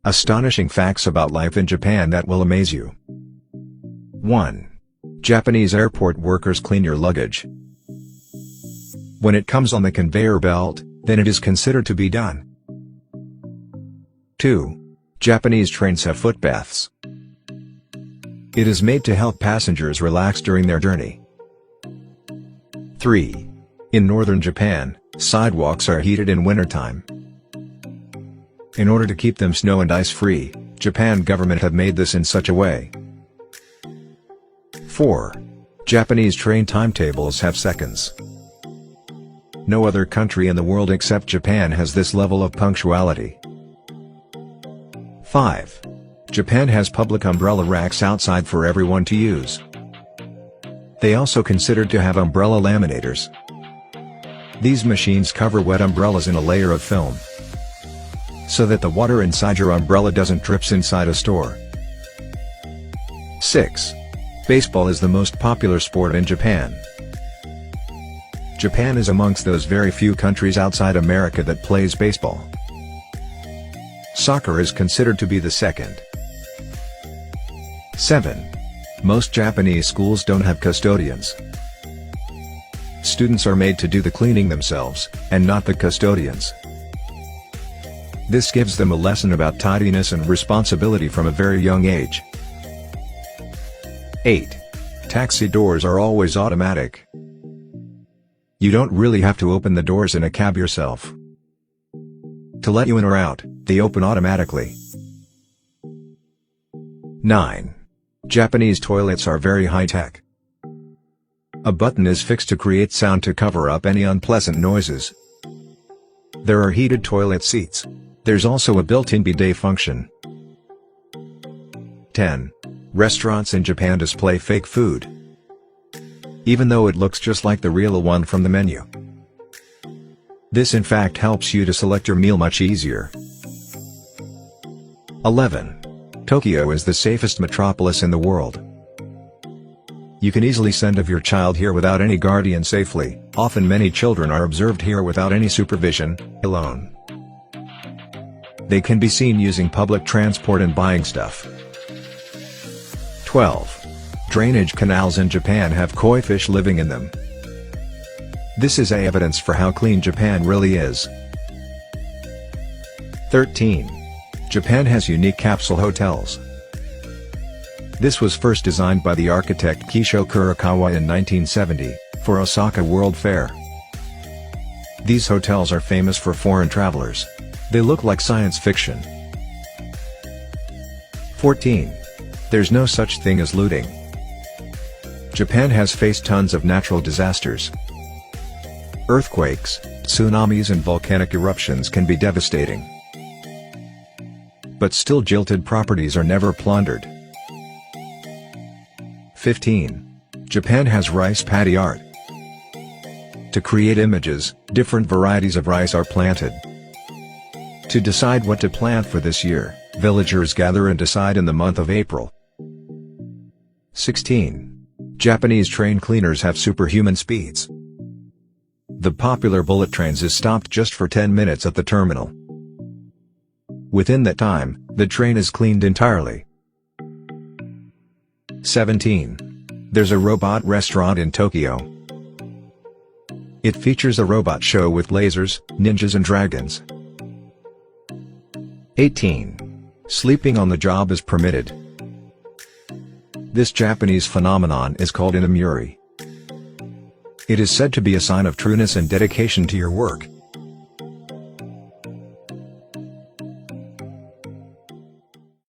Astonishing facts about life in Japan that will amaze you. 1. Japanese airport workers clean your luggage. When it comes on the conveyor belt, then it is considered to be done. 2. Japanese trains have foot baths. It is made to help passengers relax during their journey. 3. In northern Japan, sidewalks are heated in wintertime. In order to keep them snow and ice free, Japan government have made this in such a way. 4. Japanese train timetables have seconds. No other country in the world except Japan has this level of punctuality. 5. Japan has public umbrella racks outside for everyone to use. They also considered to have umbrella laminators. These machines cover wet umbrellas in a layer of film, so that the water inside your umbrella doesn't drip inside a store. 6. Baseball is the most popular sport in Japan. Japan is amongst those very few countries outside America that plays baseball. Soccer is considered to be the second. 7. Most Japanese schools don't have custodians. Students are made to do the cleaning themselves, and not the custodians. This gives them a lesson about tidiness and responsibility from a very young age. 8. Taxi doors are always automatic. You don't really have to open the doors in a cab yourself. To let you in or out, they open automatically. 9. Japanese toilets are very high-tech. A button is fixed to create sound to cover up any unpleasant noises. There are heated toilet seats. There's also a built-in bidet function. 10. Restaurants in Japan display fake food, even though it looks just like the real one from the menu. This in fact helps you to select your meal much easier. 11. Tokyo is the safest metropolis in the world. You can easily send of your child here without any guardian safely. Often many children are observed here without any supervision, alone. They can be seen using public transport and buying stuff. 12. Drainage canals in Japan have koi fish living in them. This is evidence for how clean Japan really is. 13. Japan has unique capsule hotels. This was first designed by the architect Kisho Kurokawa in 1970, for Osaka World Fair. These hotels are famous for foreign travelers. They look like science fiction. 14. There's no such thing as looting. Japan has faced tons of natural disasters. Earthquakes, tsunamis and volcanic eruptions can be devastating. But still jilted properties are never plundered. 15. Japan has rice paddy art. To create images, different varieties of rice are planted. To decide what to plant for this year, villagers gather and decide in the month of April. 16. Japanese train cleaners have superhuman speeds. The popular bullet trains is stopped just for 10 minutes at the terminal. Within that time, the train is cleaned entirely. 17. There's a robot restaurant in Tokyo. It features a robot show with lasers, ninjas and dragons. 18. Sleeping on the job is permitted. This Japanese phenomenon is called inamuri. It is said to be a sign of trueness and dedication to your work.